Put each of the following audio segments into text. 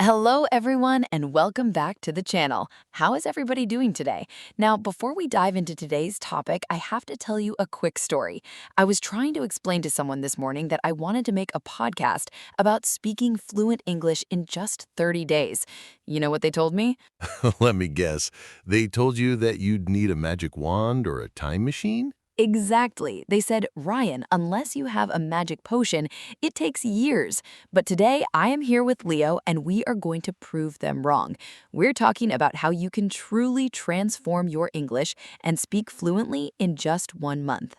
Hello, everyone, and welcome back to the channel. How is everybody doing today? Now, before we dive into today's topic, I have to tell you a quick story. I was trying to explain to someone this morning that I wanted to make a podcast about speaking fluent English in just 30 days. You know what they told me? Let me guess. They told you that you'd need a magic wand or a time machine? Exactly. They said, Ryan, unless you have a magic potion, it takes years. But today I am here with Leo and we are going to prove them wrong. We're talking about how you can truly transform your English and speak fluently in just 1 month.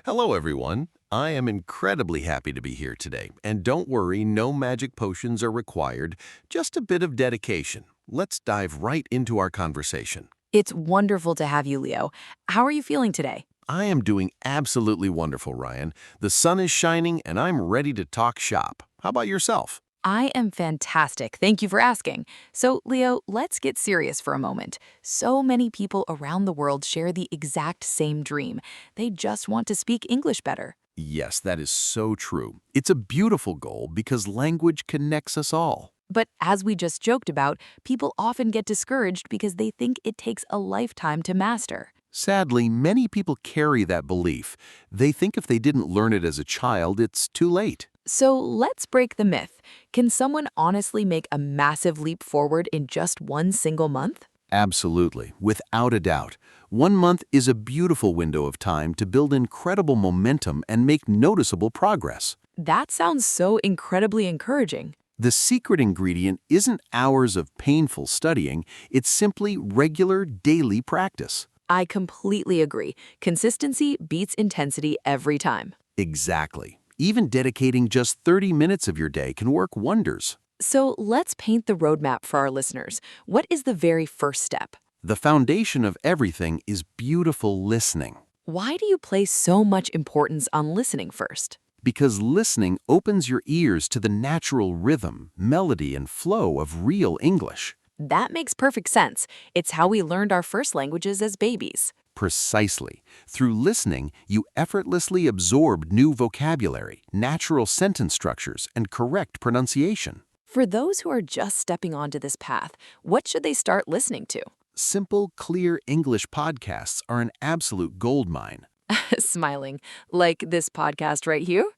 Hello, everyone. I am incredibly happy to be here today. And don't worry, no magic potions are required, just a bit of dedication. Let's dive right into our conversation. It's wonderful to have you, Leo. How are you feeling today? I am doing absolutely wonderful, Ryan. The sun is shining and I'm ready to talk shop. How about yourself? I am fantastic. Thank you for asking. So, Leo, let's get serious for a moment. So many people around the world share the exact same dream. They just want to speak English better. Yes, that is so true. It's a beautiful goal because language connects us all. But as we just joked about, people often get discouraged because they think it takes a lifetime to master. Sadly, many people carry that belief. They think if they didn't learn it as a child, it's too late. So let's break the myth. Can someone honestly make a massive leap forward in just one single month? Absolutely, without a doubt. 1 month is a beautiful window of time to build incredible momentum and make noticeable progress. That sounds so incredibly encouraging. The secret ingredient isn't hours of painful studying, it's simply regular daily practice. I completely agree. Consistency beats intensity every time. Exactly. Even dedicating just 30 minutes of your day can work wonders. So let's paint the roadmap for our listeners. What is the very first step? The foundation of everything is beautiful listening. Why do you place so much importance on listening first? Because listening opens your ears to the natural rhythm, melody, and flow of real English. That makes perfect sense. It's how we learned our first languages as babies. Precisely. Through listening, you effortlessly absorb new vocabulary, natural sentence structures, and correct pronunciation. For those who are just stepping onto this path, what should they start listening to? Simple, clear English podcasts are an absolute goldmine. Smiling. Like this podcast right here?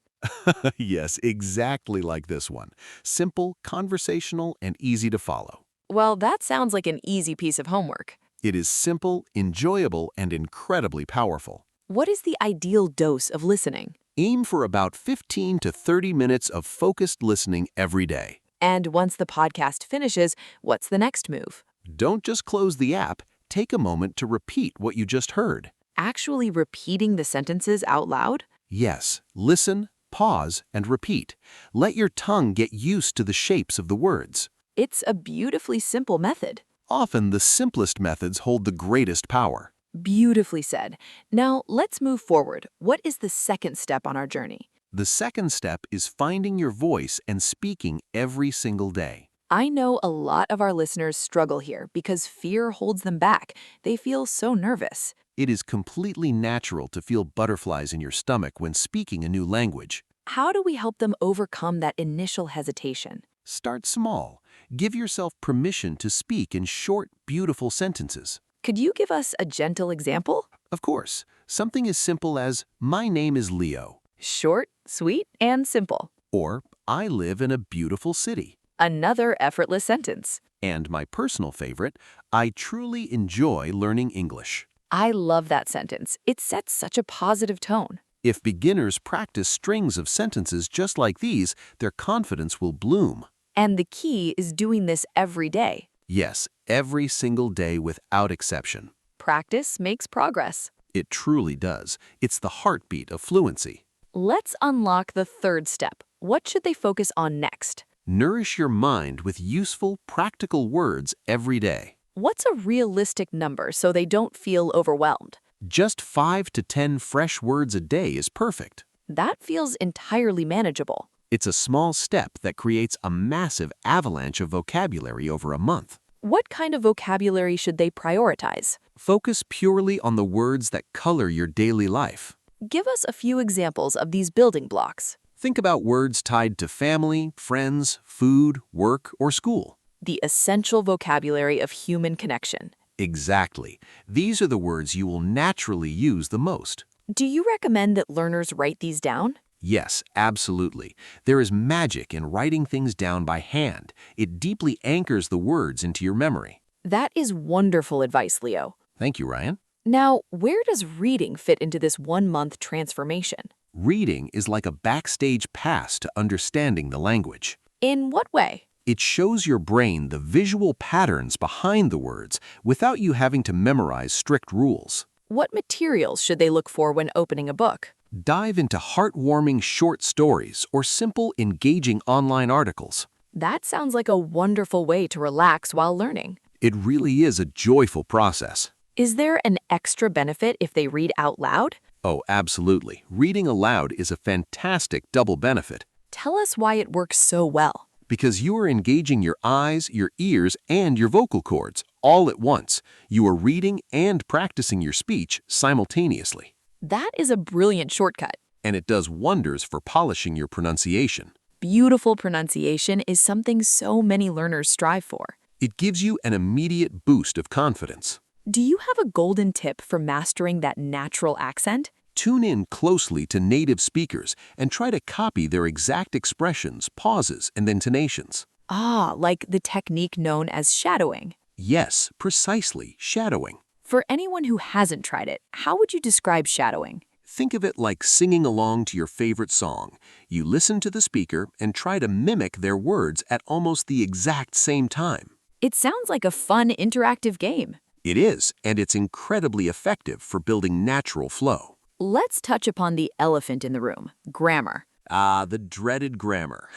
Yes, exactly like this one. Simple, conversational, and easy to follow. Well, that sounds like an easy piece of homework. It is simple, enjoyable, and incredibly powerful. What is the ideal dose of listening? Aim for about 15 to 30 minutes of focused listening every day. And once the podcast finishes, what's the next move? Don't just close the app, take a moment to repeat what you just heard. Actually repeating the sentences out loud? Yes, listen, pause, and repeat. Let your tongue get used to the shapes of the words. It's a beautifully simple method. Often, the simplest methods hold the greatest power. Beautifully said. Now, let's move forward. What is the second step on our journey? The second step is finding your voice and speaking every single day. I know a lot of our listeners struggle here because fear holds them back. They feel so nervous. It is completely natural to feel butterflies in your stomach when speaking a new language. How do we help them overcome that initial hesitation? Start small. Give yourself permission to speak in short, beautiful sentences. Could you give us a gentle example? Of course, something as simple as, "My name is Leo," Short, sweet, and simple. or "I live in a beautiful city." Another effortless sentence. And my personal favorite, "I truly enjoy learning English." I love that sentence. It sets such a positive tone. If beginners practice strings of sentences just like these, their confidence will bloom. And the key is doing this every day. Yes, every single day without exception. Practice makes progress. It truly does. It's the heartbeat of fluency. Let's unlock the third step. What should they focus on next? Nourish your mind with useful, practical words every day. What's a realistic number so they don't feel overwhelmed? Just 5 to 10 fresh words a day is perfect. That feels entirely manageable. It's a small step that creates a massive avalanche of vocabulary over a month. What kind of vocabulary should they prioritize? Focus purely on the words that color your daily life. Give us a few examples of these building blocks. Think about words tied to family, friends, food, work, or school. The essential vocabulary of human connection. Exactly. These are the words you will naturally use the most. Do you recommend that learners write these down? Yes, absolutely. There is magic in writing things down by hand. It deeply anchors the words into your memory. That is wonderful advice, Leo. Thank you, Ryan. Now, where does reading fit into this 1-month transformation? Reading is like a backstage pass to understanding the language. In what way? It shows your brain the visual patterns behind the words without you having to memorize strict rules. What materials should they look for when opening a book? Dive into heartwarming short stories or simple, engaging online articles. That sounds like a wonderful way to relax while learning. It really is a joyful process. Is there an extra benefit if they read out loud? Oh, absolutely. Reading aloud is a fantastic double benefit Tell us why it works so well. because you are engaging your eyes, your ears, and your vocal cords all at once. You are reading and practicing your speech simultaneously. That is a brilliant shortcut. And it does wonders for polishing your pronunciation. Beautiful pronunciation is something so many learners strive for. It gives you an immediate boost of confidence. Do you have a golden tip for mastering that natural accent? Tune in closely to native speakers and try to copy their exact expressions, pauses, and intonations. Ah, like the technique known as shadowing. Yes, precisely, shadowing. For anyone who hasn't tried it, how would you describe shadowing? Think of it like singing along to your favorite song. You listen to the speaker and try to mimic their words at almost the exact same time. It sounds like a fun interactive game. It is, and it's incredibly effective for building natural flow. Let's touch upon the elephant in the room, grammar. Ah, the dreaded grammar.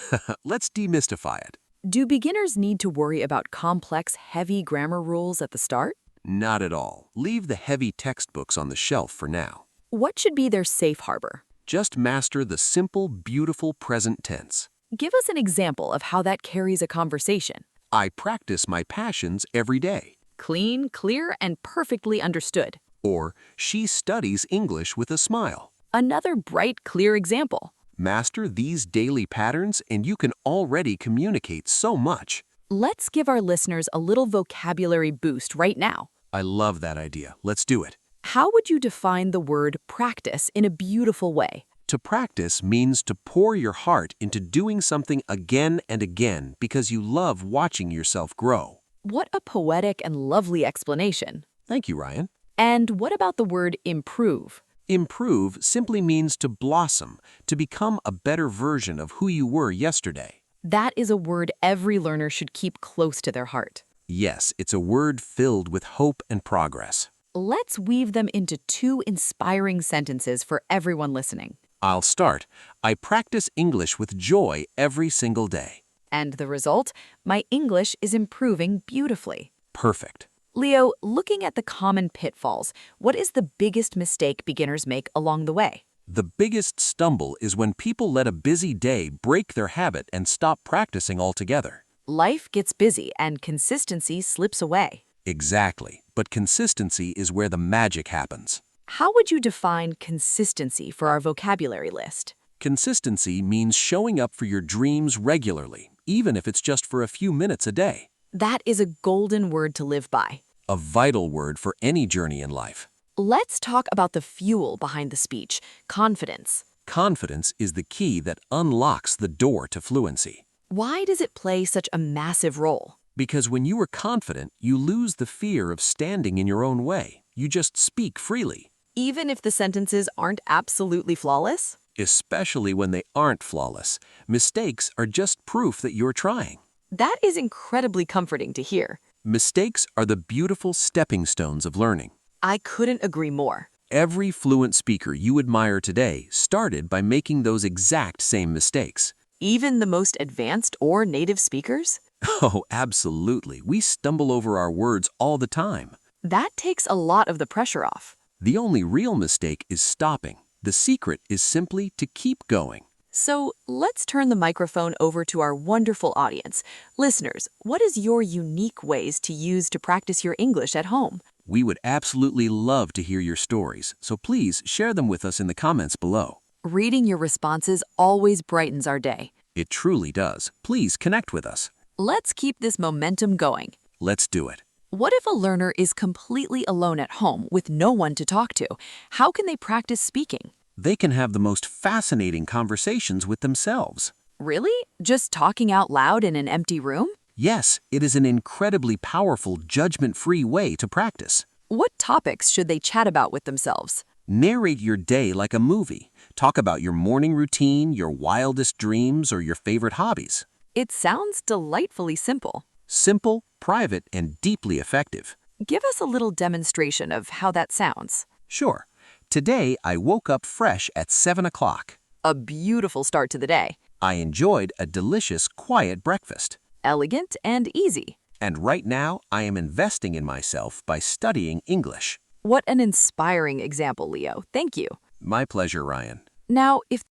Let's demystify it. Do beginners need to worry about complex, heavy grammar rules at the start? Not at all. Leave the heavy textbooks on the shelf for now. What should be their safe harbor? Just master the simple, beautiful present tense. Give us an example of how that carries a conversation. I practice my passions every day. Clean, clear, and perfectly understood. Or, she studies English with a smile. Another bright, clear example. Master these daily patterns and you can already communicate so much. Let's give our listeners a little vocabulary boost right now. I love that idea. Let's do it. How would you define the word practice in a beautiful way? To practice means to pour your heart into doing something again and again because you love watching yourself grow. What a poetic and lovely explanation. Thank you, Ryan. And what about the word improve? Improve simply means to blossom, to become a better version of who you were yesterday. That is a word every learner should keep close to their heart. Yes, it's a word filled with hope and progress. Let's weave them into 2 inspiring sentences for everyone listening. I'll start. I practice English with joy every single day. And the result? My English is improving beautifully. Perfect. Leo, looking at the common pitfalls, what is the biggest mistake beginners make along the way? The biggest stumble is when people let a busy day break their habit and stop practicing altogether. Life gets busy and consistency slips away. Exactly, but consistency is where the magic happens. How would you define consistency for our vocabulary list? Consistency means showing up for your dreams regularly, even if it's just for a few minutes a day. That is a golden word to live by. A vital word for any journey in life. Let's talk about the fuel behind the speech, confidence. Confidence is the key that unlocks the door to fluency. Why does it play such a massive role? Because when you are confident, you lose the fear of standing in your own way. You just speak freely. Even if the sentences aren't absolutely flawless? Especially when they aren't flawless. Mistakes are just proof that you're trying. That is incredibly comforting to hear. Mistakes are the beautiful stepping stones of learning. I couldn't agree more. Every fluent speaker you admire today started by making those exact same mistakes. Even the most advanced or native speakers? Oh, absolutely. We stumble over our words all the time. That takes a lot of the pressure off. The only real mistake is stopping. The secret is simply to keep going. So let's turn the microphone over to our wonderful audience. Listeners, what is your unique ways to use to practice your English at home? We would absolutely love to hear your stories, so please share them with us in the comments below. Reading your responses always brightens our day. It truly does. Please connect with us. Let's keep this momentum going. Let's do it. What if a learner is completely alone at home with no one to talk to? How can they practice speaking? They can have the most fascinating conversations with themselves. Really? Just talking out loud in an empty room? Yes, it is an incredibly powerful, judgment-free way to practice. What topics should they chat about with themselves? Narrate your day like a movie. Talk about your morning routine, your wildest dreams, or your favorite hobbies. It sounds delightfully simple. Simple, private, and deeply effective. Give us a little demonstration of how that sounds. Sure. Today, I woke up fresh at 7 o'clock. A beautiful start to the day. I enjoyed a delicious, quiet breakfast. Elegant and easy. And right now, I am investing in myself by studying English. What an inspiring example, Leo. Thank you. My pleasure, Ryan. Now, if